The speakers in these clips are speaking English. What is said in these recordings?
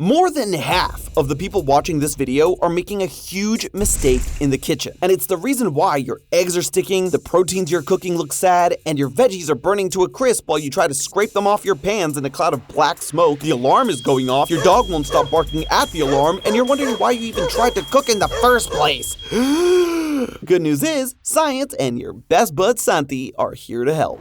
More than half of the people watching this video are making a huge mistake in the kitchen. And it's the reason why your eggs are sticking, the proteins you're cooking look sad, and your veggies are burning to a crisp while you try to scrape them off your pans in a cloud of black smoke. The alarm is going off, your dog won't stop barking at the alarm, and you're wondering why you even tried to cook in the first place. Good news is, science and your best bud Santi are here to help.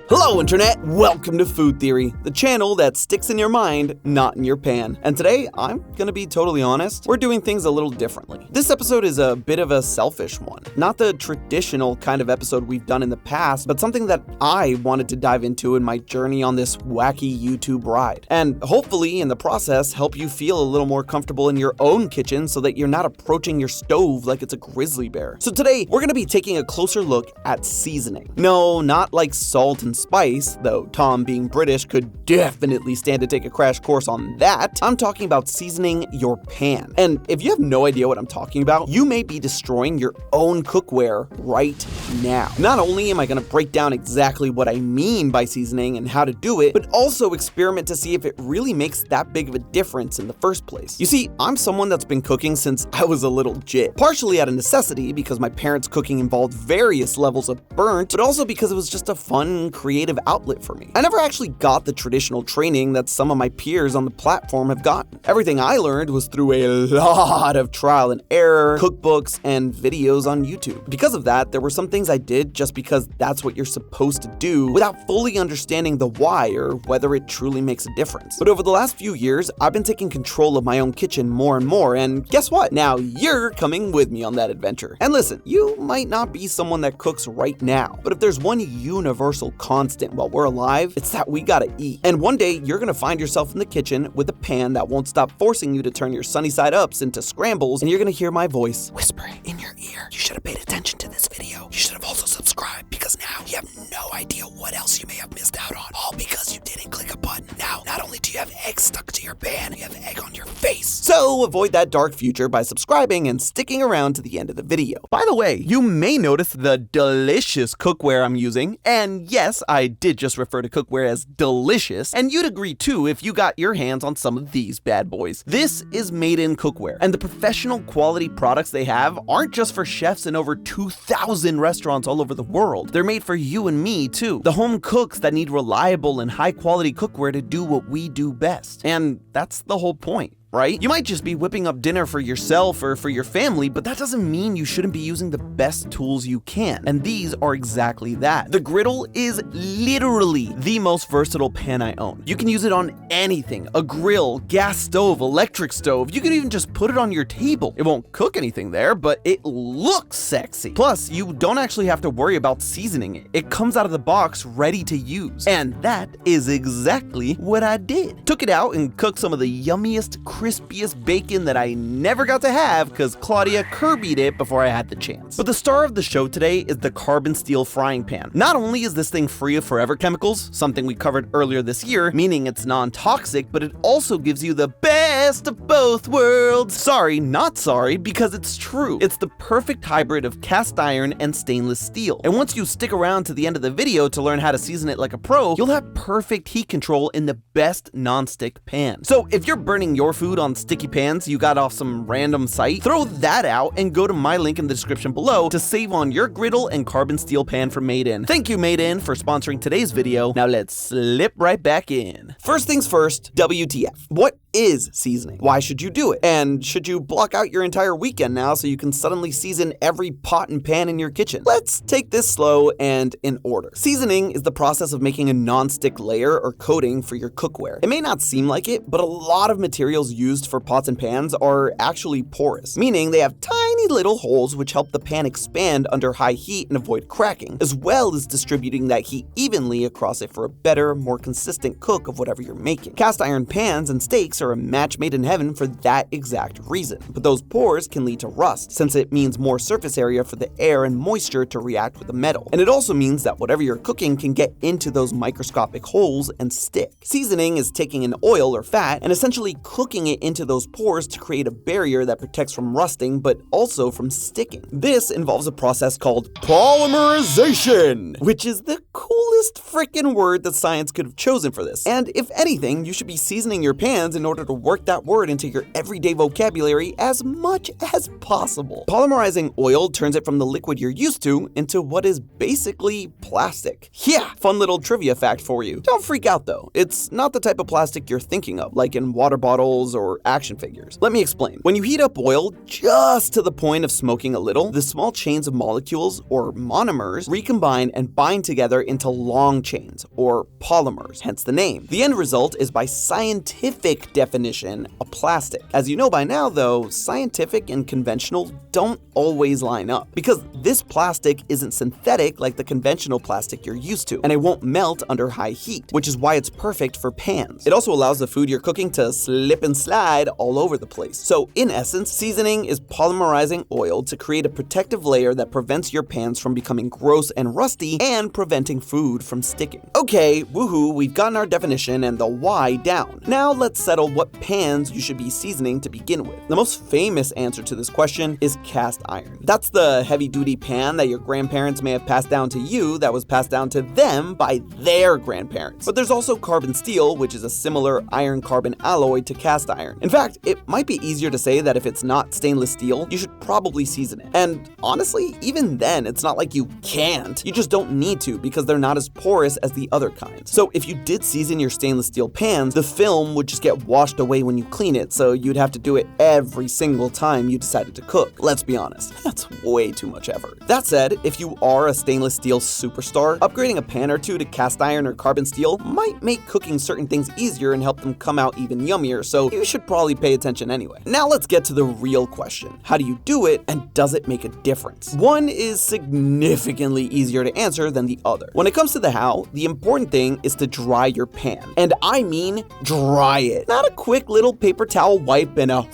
Hello Internet, welcome to Food Theory, the channel that sticks in your mind, not in your pan. And today, I'm gonna be totally honest, we're doing things a little differently. This episode is a bit of a selfish one. Not the traditional kind of episode we've done in the past, but something that I wanted to dive into in my journey on this wacky YouTube ride. And hopefully, in the process, help you feel a little more comfortable in your own kitchen so that you're not approaching your stove like it's a grizzly bear. So today, we're gonna be taking a closer look at seasoning. No, not like salt and spice, though Tom being British could definitely stand to take a crash course on that. I'm talking about seasoning your pan. And if you have no idea what I'm talking about, you may be destroying your own cookware right now. Not only am I going to break down exactly what I mean by seasoning and how to do it, but also experiment to see if it really makes that big of a difference in the first place. You see, I'm someone that's been cooking since I was a little jit. Partially out of necessity because my parents' cooking involved various levels of burnt, but also because it was just a fun, creative outlet for me. I never actually got the traditional training that some of my peers on the platform have gotten. Everything I learned was through a lot of trial and error, cookbooks, and videos on YouTube. Because of that, there were some things I did just because that's what you're supposed to do without fully understanding the why or whether it truly makes a difference. But over the last few years, I've been taking control of my own kitchen more and more, and guess what? Now you're coming with me on that adventure. And listen, you might not be someone that cooks right now, but if there's one universal constant while we're alive, it's that we gotta eat. And one day you're gonna find yourself in the kitchen with a pan that won't stop forcing you to turn your sunny side ups into scrambles, and you're gonna hear my voice whispering in your ear. You should have paid attention to this video. You should have also subscribed because now you have no idea what else you may have missed out on, all because you didn't click a button. Now, not only do you have egg stuck to your pan, you have egg on your face. So avoid that dark future by subscribing and sticking around to the end of the video. By the way, you may notice the delicious cookware I'm using, and yes, I did just refer to cookware as delicious, and you'd agree too if you got your hands on some of these bad boys. This is made in cookware, and the professional quality products they have aren't just for chefs in over 2,000 restaurants all over the world. They're made for you and me too, the home cooks that need reliable and high quality cookware to do what we do best. And that's the whole point, right? You might just be whipping up dinner for yourself or for your family, but that doesn't mean you shouldn't be using the best tools you can. And these are exactly that. The griddle is literally the most versatile pan I own. You can use it on anything: a grill, gas stove, electric stove. You can even just put it on your table. It won't cook anything there, but it looks sexy. Plus, you don't actually have to worry about seasoning it. It comes out of the box ready to use. And that is exactly what I did. Took it out and cooked some of the yummiest, crispiest bacon that I never got to have because Claudia Kirby'd it before I had the chance. But the star of the show today is the carbon steel frying pan. Not only is this thing free of forever chemicals, something we covered earlier this year, meaning it's non-toxic, but it also gives you the best of both worlds. Sorry, not sorry, because it's true. It's the perfect hybrid of cast iron and stainless steel. And once you stick around to the end of the video to learn how to season it like a pro, you'll have perfect heat control in the best non-stick pan. So if you're burning your food on sticky pans you got off some random site, throw that out and go to my link in the description below to save on your griddle and carbon steel pan from Made In. Thank you Made In for sponsoring today's video. Now let's slip right back in. First things first, WTF. What is seasoning? Why should you do it? And should you block out your entire weekend now so you can suddenly season every pot and pan in your kitchen? Let's take this slow and in order. Seasoning is the process of making a non-stick layer or coating for your cookware. It may not seem like it, but a lot of materials used for pots and pans are actually porous, meaning they have tiny little holes which help the pan expand under high heat and avoid cracking, as well as distributing that heat evenly across it for a better, more consistent cook of whatever you're making. Cast iron pans and steaks are a match made in heaven for that exact reason, but those pores can lead to rust, since it means more surface area for the air and moisture to react with the metal. And it also means that whatever you're cooking can get into those microscopic holes and stick. Seasoning is taking an oil or fat and essentially cooking it into those pores to create a barrier that protects from rusting, but also also from sticking. This involves a process called polymerization, which is the coolest frickin' word that science could have chosen for this. And if anything, you should be seasoning your pans in order to work that word into your everyday vocabulary as much as possible. Polymerizing oil turns it from the liquid you're used to into what is basically plastic. Yeah, fun little trivia fact for you. Don't freak out though. It's not the type of plastic you're thinking of, like in water bottles or action figures. Let me explain. When you heat up oil just to the point of smoking a little, the small chains of molecules, or monomers, recombine and bind together into long chains, or polymers, hence the name. The end result is, by scientific definition, a plastic. As you know by now though, scientific and conventional don't always line up, because this plastic isn't synthetic like the conventional plastic you're used to, and it won't melt under high heat, which is why it's perfect for pans. It also allows the food you're cooking to slip and slide all over the place. So in essence, seasoning is polymerizing oil to create a protective layer that prevents your pans from becoming gross and rusty and preventing food from sticking. Okay, woohoo, we've gotten our definition and the why down. Now let's settle what pans you should be seasoning to begin with. The most famous answer to this question is cast iron. That's the heavy-duty pan that your grandparents may have passed down to you that was passed down to them by their grandparents. But there's also carbon steel, which is a similar iron-carbon alloy to cast iron. In fact, it might be easier to say that if it's not stainless steel, you should probably season it. And honestly, even then, it's not like you can't. You just don't need to, because they're not as porous as the other kinds. So if you did season your stainless steel pans, the film would just get washed away when you clean it, so you'd have to do it every single time you decided to cook. Let's be honest, that's way too much effort. That said, if you are a stainless steel superstar, upgrading a pan or two to cast iron or carbon steel might make cooking certain things easier and help them come out even yummier, so you should probably pay attention anyway. Now let's get to the real question. How do you do it, and does it make a difference? One is significantly easier to answer than the other. When it comes to the how, the important thing is to dry your pan. And I mean dry it. Not a quick little paper towel wipe and a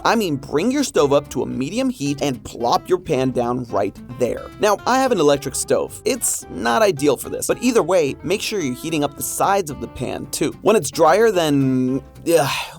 I mean, bring your stove up to a medium heat and plop your pan down right there. Now, I have an electric stove. It's not ideal for this, but either way, make sure you're heating up the sides of the pan too. When it's drier than,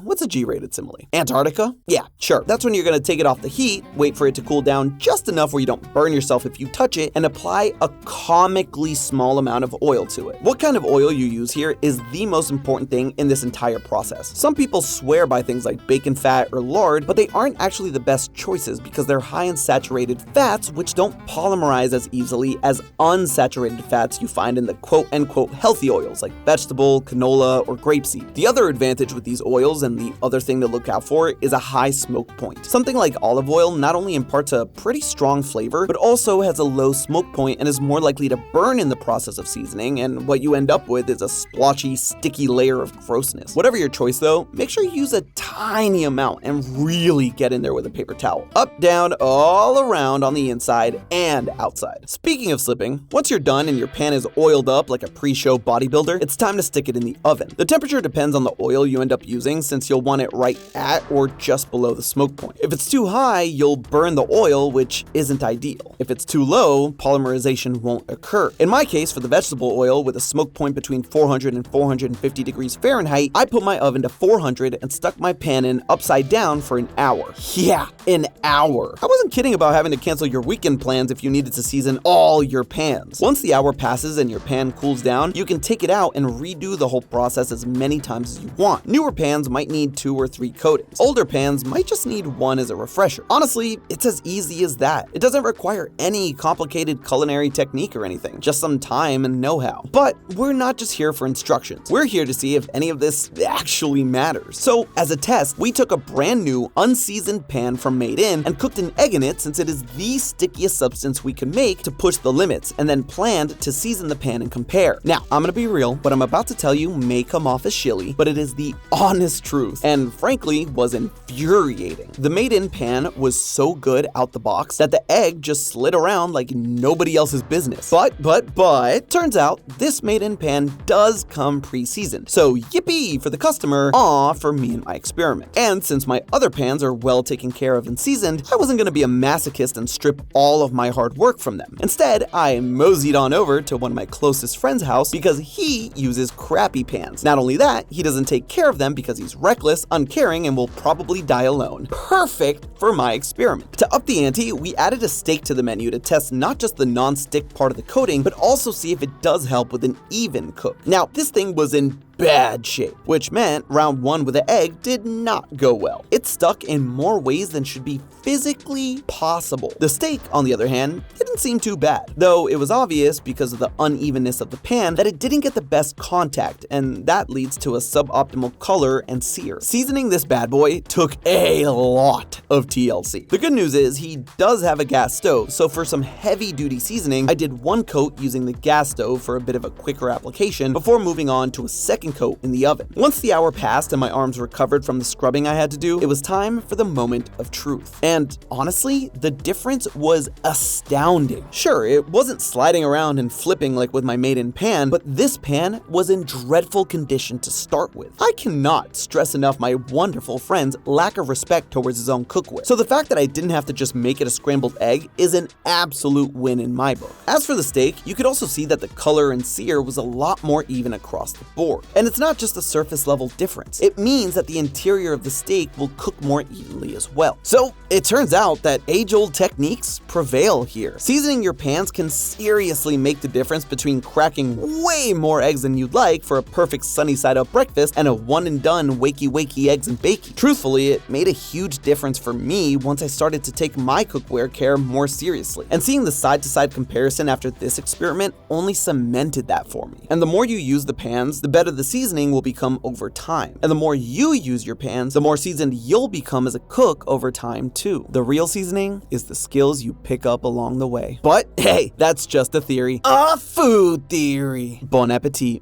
what's a G-rated simile? Antarctica? Yeah, sure. That's when you're gonna take it off the heat, wait for it to cool down just enough where you don't burn yourself if you touch it, and apply a comically small amount of oil to it. What kind of oil you use here is the most important thing in this entire process. Some people swear by things like bacon fat or lard, but they aren't actually the best choices because they're high in saturated fats, which don't polymerize as easily as unsaturated fats you find in the quote-unquote healthy oils like vegetable, canola, or grapeseed. The other advantage with these oils, and the other thing to look out for, is a high smoke point. Something like olive oil not only imparts a pretty strong flavor, but also has a low smoke point and is more likely to burn in the process of seasoning, and what you end up with is a splotchy, sticky layer of grossness. Whatever your choice though, make sure you use a tiny amount and really get in there with a paper towel. Up, down, all around on the inside and outside. Speaking of slipping, once you're done and your pan is oiled up like a pre-show bodybuilder, it's time to stick it in the oven. The temperature depends on the oil you end up using, since you'll want it right at or just below the smoke point. If it's too high, you'll burn the oil, which isn't ideal. If it's too low, polymerization won't occur. In my case, for the vegetable oil with a smoke point between 400 and 450 degrees Fahrenheit, I put my oven to 400 and stuck my pan in upside down for an hour. Yeah, an hour. I wasn't kidding about having to cancel your weekend plans if you needed to season all your pans. Once the hour passes and your pan cools down, you can take it out and redo the whole process as many times as you want. Newer pans might need 2 or 3 coatings. Older pans might just need 1 as a refresher. Honestly, it's as easy as that. It doesn't require any complicated culinary technique or anything, just some time and know-how. But we're not just here for instructions. We're here to see if any of this actually matters. So, as a test, we took a brand new unseasoned pan from Made In and cooked an egg in it, since it is the stickiest substance we can make to push the limits, and then planned to season the pan and compare. Now, I'm gonna be real, what I'm about to tell you may come off as shilly, but it is the honest truth, and frankly, was infuriating. The Made In pan was so good out the box that the egg just slid around like nobody else's business. But, turns out this Made In pan does come pre-seasoned. So yippee for the customer, aw for me and my experiment. And since my other pans are well taken care of and seasoned, I wasn't gonna be a masochist and strip all of my hard work from them. Instead, I moseyed on over to one of my closest friends' house because he uses crappy pans. Not only that, he doesn't take care of them them because he's reckless, uncaring, and will probably die alone. Perfect for my experiment. To up the ante, we added a steak to the menu to test not just the non-stick part of the coating, but also see if it does help with an even cook. Now, this thing was in bad shape, which meant round 1 with the egg did not go well. It stuck in more ways than should be physically possible. The steak, on the other hand, didn't seem too bad, though it was obvious because of the unevenness of the pan that it didn't get the best contact, and that leads to a suboptimal color and sear. Seasoning this bad boy took a lot of TLC. The good news is he does have a gas stove, so for some heavy-duty seasoning, I did 1 coat using the gas stove for a bit of a quicker application before moving on to a second coat in the oven. Once the hour passed and my arms recovered from the scrubbing I had to do, it was time for the moment of truth. And honestly, the difference was astounding. Sure, it wasn't sliding around and flipping like with my maiden pan, but this pan was in dreadful condition to start with. I cannot stress enough my wonderful friend's lack of respect towards his own cookware. So the fact that I didn't have to just make it a scrambled egg is an absolute win in my book. As for the steak, you could also see that the color and sear was a lot more even across the board. And it's not just a surface level difference. It means that the interior of the steak will cook more evenly as well. So it turns out that age-old techniques prevail here. Seasoning your pans can seriously make the difference between cracking way more eggs than you'd like for a perfect sunny side up breakfast and a one and done wakey eggs and bakey. Truthfully, it made a huge difference for me once I started to take my cookware care more seriously. And seeing the side-to-side comparison after this experiment only cemented that for me. And the more you use the pans, the better the seasoning will become over time. And the more you use your pans, the more seasoned you'll become as a cook over time too. The real seasoning is the skills you pick up along the way. But hey, that's just a theory. A food theory. Bon appetit.